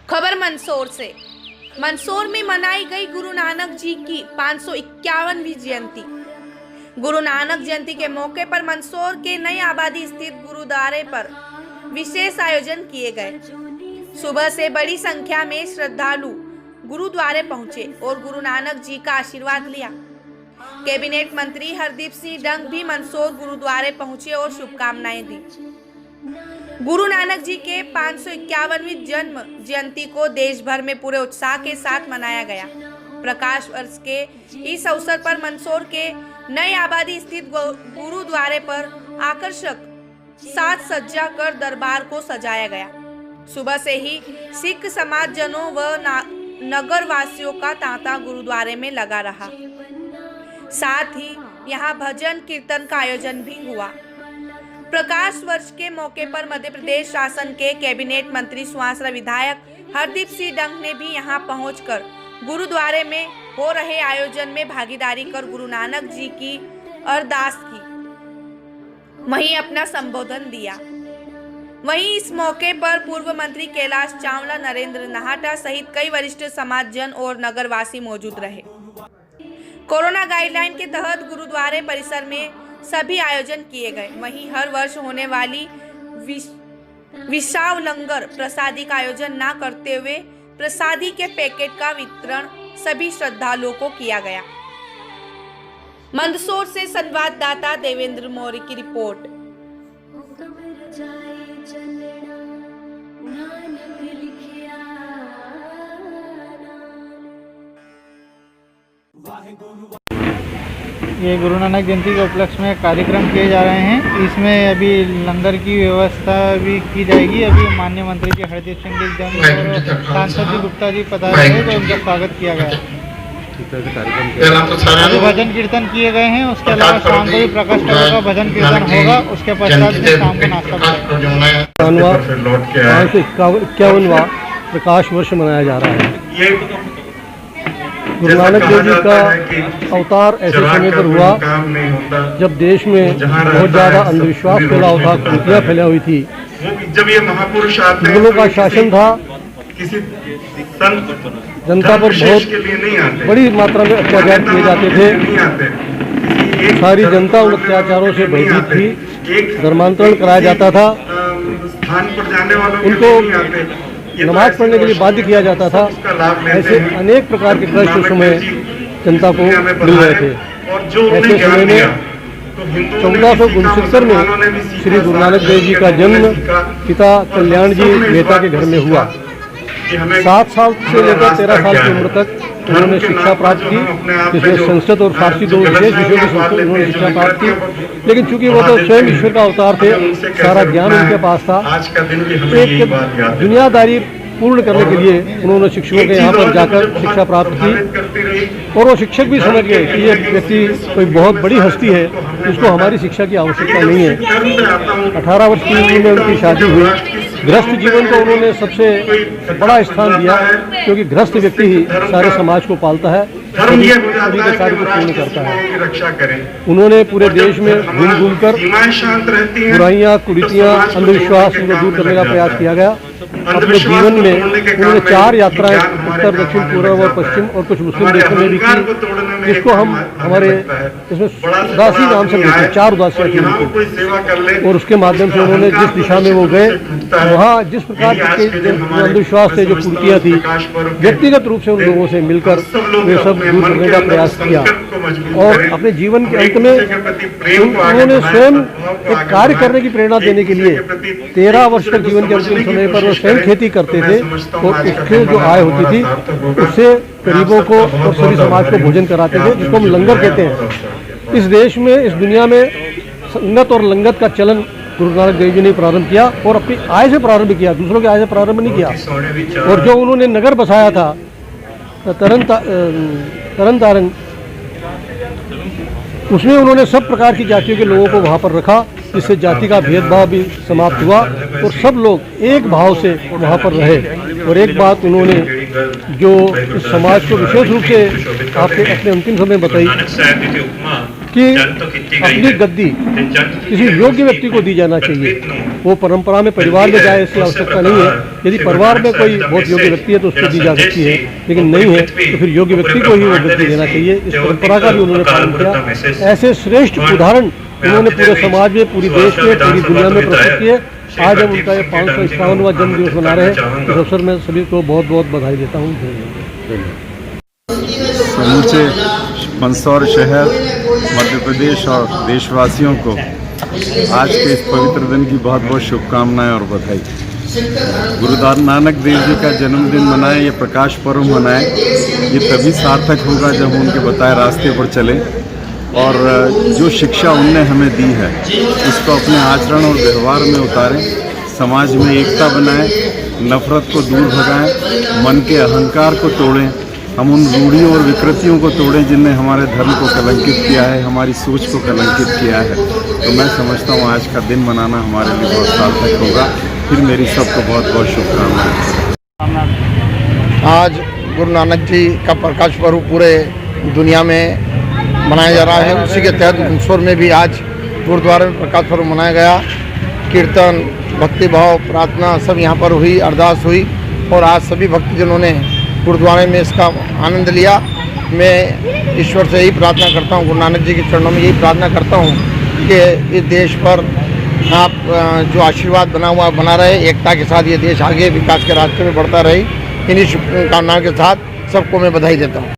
खबर मंदसौर से। मंदसौर में मनाई गई गुरु नानक जी की 551वीं जयंती। गुरु नानक जयंती के मौके पर मंदसौर के नई आबादी स्थित गुरुद्वारे पर विशेष आयोजन किए गए। सुबह से बड़ी संख्या में श्रद्धालु गुरुद्वारे पहुंचे और गुरु नानक जी का आशीर्वाद लिया। कैबिनेट मंत्री हरदीप सिंह डंग भी मंदसौर गुरुद्वारे पहुंचे और शुभकामनाएं दी। गुरु नानक जी के 551वीं जन्म जयंती को देश भर में पूरे उत्साह के साथ मनाया गया। प्रकाश वर्ष के इस अवसर पर मंदसौर के नई आबादी स्थित गुरुद्वारे पर आकर्षक साज सज्जा कर दरबार को सजाया गया। सुबह से ही सिख समाज जनों व नगर वासियों का तांता गुरुद्वारे में लगा रहा। साथ ही यहां भजन कीर्तन का आयोजन भी हुआ। प्रकाश वर्ष के मौके पर मध्य प्रदेश शासन के कैबिनेट मंत्री सुहासरा विधायक हरदीप सिंह डंग ने भी यहां पहुंचकर गुरुद्वारे में हो रहे आयोजन में भागीदारी कर गुरु नानक जी की अरदास की, वहीं अपना संबोधन दिया। वहीं इस मौके पर पूर्व मंत्री कैलाश चावला, नरेंद्र नाहटा सहित कई वरिष्ठ समाजजन और नगरवासी मौजूद रहे। कोरोना गाइडलाइन के तहत गुरुद्वारे परिसर में सभी आयोजन किए गए। वहीं हर वर्ष होने वाली विशाल लंगर प्रसादी का आयोजन न करते हुए प्रसादी के पैकेट का वितरण सभी श्रद्धालुओं को किया गया। मंदसौर से संवाददाता देवेंद्र मौर्य की रिपोर्ट। ये गुरु नानक जयंती के उपलक्ष्य में कार्यक्रम किए जा रहे हैं। इसमें अभी लंगर की व्यवस्था भी की जाएगी। अभी माननीय मंत्री जी हरदीप सिंह डंग और सांसद जी गुप्ता जी पधारे हैं, तो उनका स्वागत किया गया। अभी भजन कीर्तन किए गए हैं। उसके अलावा शाम को भी प्रकाश पर्व का भजन कीर्तन होगा। उसके पश्चात में शाम को नाश्ता। 51वां प्रकाश वर्ष मनाया जा रहा है। गुरु नानक देव जी का अवतार ऐसे समय पर हुआ जब देश में बहुत ज़्यादा अंधविश्वास फैला हुआ था, कुरीतियाँ फैला हुई थी, जब ये महापुरुष आते हैं, मुगलों का शासन था, किसी संत जनता पर बहुत बड़ी मात्रा में अत्याचार किए जाते थे। सारी जनता उन अत्याचारों से भयभीत थी। धर्मांतरण कराया जाता था। उनको नमाज पढ़ने के लिए बाध्य किया जाता था। ऐसे अनेक प्रकार के कष्ट उस समय जनता को मिल रहे थे। ऐसे समय में 1469 में श्री गुरु नानक देव जी का जन्म पिता कल्याण जी मेहता के घर में हुआ। 7 साल से लेकर 13 साल की उम्र तक उन्होंने शिक्षा प्राप्त की, जिसमें संस्कृत और फारसी 2 विशेष विषयों की उन्होंने शिक्षा प्राप्त की। लेकिन चूंकि वो तो स्वयं ईश्वर का अवतार थे, सारा ज्ञान उनके पास था। एक दुनियादारी पूर्ण करने के लिए उन्होंने शिक्षकों के यहाँ पर जाकर शिक्षा प्राप्त की और वो शिक्षक भी समझ गए कि ये व्यक्ति कोई बहुत बड़ी हस्ती है, जिसको हमारी शिक्षा की आवश्यकता नहीं है। 18 वर्ष की उम्र में उनकी शादी हुई। गृहस्थ जीवन को उन्होंने सबसे बड़ा स्थान दिया, क्योंकि गृहस्थ व्यक्ति ही सारे समाज को पालता है, सभी के कार्य को पूर्ण करता है। उन्होंने पूरे देश में घूम घूम कर बुराइयाँ, कुरीतियाँ, अंधविश्वास को दूर करने का प्रयास किया गया। अपने जीवन में उन्होंने 4 यात्राएं उत्तर, दक्षिण, पूर्व और पश्चिम और कुछ मुस्लिम देशों में भी की, जिसको हम हमारे इसमें उदासी नाम से कहते हैं। 4 उदासियाँ थी उनकी, और उसके माध्यम से उन्होंने जिस दिशा में वो गए, वहाँ जिस प्रकार के अंधविश्वास थे, जो कुरीतियाँ थी, व्यक्तिगत रूप से उन लोगों से मिलकर वे सब दूर करने का प्रयास किया। और अपने जीवन के अंत में उन्होंने स्वयं एक कार्य करने की प्रेरणा देने के लिए 13 वर्ष तक जीवन के अंतिम समय पर वो स्वयं खेती करते थे और उससे जो आय होती थी उससे गरीबों को और सभी समाज को भोजन कराते थे, जिसको हम लंगर कहते हैं। इस देश में, इस दुनिया में संगत और लंगत का चलन गुरु नानक देव जी ने प्रारंभ किया और अपनी आय से प्रारंभ किया, दूसरों की आय से प्रारंभ नहीं किया। और जो उन्होंने नगर बसाया था तरन तारण, उसमें उन्होंने सब प्रकार की जातियों के लोगों को वहाँ पर रखा, जिससे जाति का भेदभाव भी समाप्त हुआ और सब लोग एक भाव से वहाँ पर रहे। और एक बात उन्होंने जो इस समाज को विशेष रूप से आपके अपने अंतिम समय बताई कि अपनी गद्दी किसी योग्य व्यक्ति को दी जाना चाहिए। वो परंपरा में परिवार में जाए इसकी आवश्यकता नहीं है। यदि परिवार में कोई बहुत योग्य व्यक्ति है तो उसको दी जा सकती है, लेकिन नहीं है तो फिर योग्य व्यक्ति को ही वो गद्दी देना चाहिए। इस परंपरा का भी उन्होंने पालन किया। ऐसे श्रेष्ठ उदाहरण उन्होंने पूरे समाज में, पूरी देश में, पूरी दुनिया में प्रस्तुत किए। आज हम उनका 551वां जन्म दिवस मना रहे हैं। इस अवसर में सभी को बहुत बहुत बधाई देता हूँ। समूचे मंदसौर शहर, मध्य प्रदेश और देशवासियों को आज के इस पवित्र दिन की बहुत बहुत शुभकामनाएं और बधाई। गुरु नानक देव जी का जन्मदिन मनाएं, ये प्रकाश पर्व मनाएं, ये तभी सार्थक होगा जब हम उनके बताए रास्ते पर चलें और जो शिक्षा उनने हमें दी है उसको अपने आचरण और व्यवहार में उतारें, समाज में एकता बनाएं, नफरत को दूर भगाएं, मन के अहंकार को तोड़ें, हम उन रूढ़ियों और विकृतियों को तोड़ें जिनने हमारे धर्म को कलंकित किया है, हमारी सोच को कलंकित किया है। तो मैं समझता हूँ आज का दिन मनाना हमारे लिए बहुत सार्थक होगा। फिर मेरी सबको बहुत बहुत शुभकामनाएं। आज गुरु नानक जी का प्रकाश पर्व पूरे दुनिया में मनाया जा रहा है। उसी के तहत मंदसौर में भी आज गुरुद्वारे में प्रकाश पर्व मनाया गया। कीर्तन, भक्तिभाव, प्रार्थना सब यहाँ पर हुई, अरदास हुई और आज सभी भक्तजनों ने गुरुद्वारे में इसका आनंद लिया। मैं ईश्वर से यही प्रार्थना करता हूँ, गुरु नानक जी के चरणों में यही प्रार्थना करता हूँ कि इस देश पर आप जो आशीर्वाद बना रहे, एकता के साथ ये देश आगे विकास के रास्ते में बढ़ता रहे। इन्हीं शुभकामनाओं के साथ सबको मैं बधाई देता हूँ।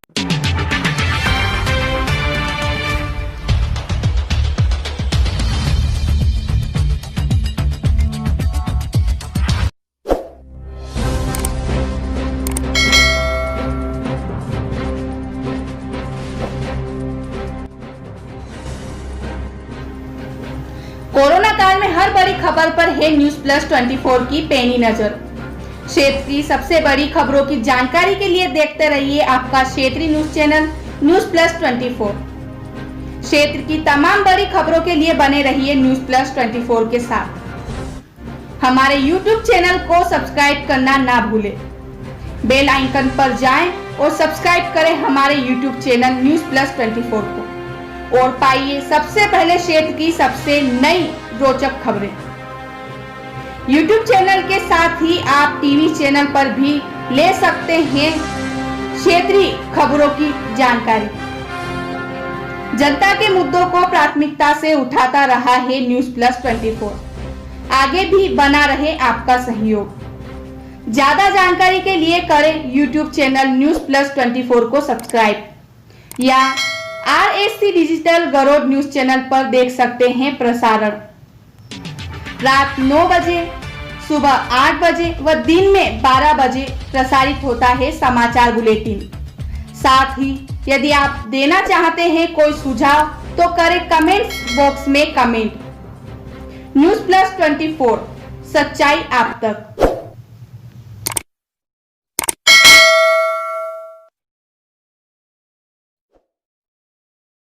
कोरोना काल में हर बड़ी खबर पर है न्यूज प्लस 24 की पैनी नजर। क्षेत्र की सबसे बड़ी खबरों की जानकारी के लिए देखते रहिए आपका क्षेत्रीय न्यूज चैनल न्यूज प्लस 24। क्षेत्र की तमाम बड़ी खबरों के लिए बने रहिए न्यूज प्लस 24 के साथ। हमारे यूट्यूब चैनल को सब्सक्राइब करना ना भूलें। बेल आइकन पर जाएं और सब्सक्राइब करें हमारे यूट्यूब चैनल न्यूज प्लस 24 को और पाइए सबसे पहले क्षेत्र की सबसे नई रोचक खबरें। YouTube चैनल के साथ ही आप टीवी चैनल पर भी ले सकते हैं क्षेत्रीय खबरों की जानकारी। जनता के मुद्दों को प्राथमिकता से उठाता रहा है न्यूज प्लस 24। आगे भी बना रहे आपका सहयोग। ज्यादा जानकारी के लिए करें YouTube चैनल न्यूज प्लस 24 को सब्सक्राइब या RSC digital Garod news channel पर देख सकते हैं प्रसारण। रात 9 बजे, सुबह 8 बजे व दिन में 12 बजे प्रसारित होता है समाचार बुलेटिन। साथ ही यदि आप देना चाहते हैं कोई सुझाव तो करें कमेंट्स बॉक्स में कमेंट। न्यूज प्लस 24, सच्चाई आप तक।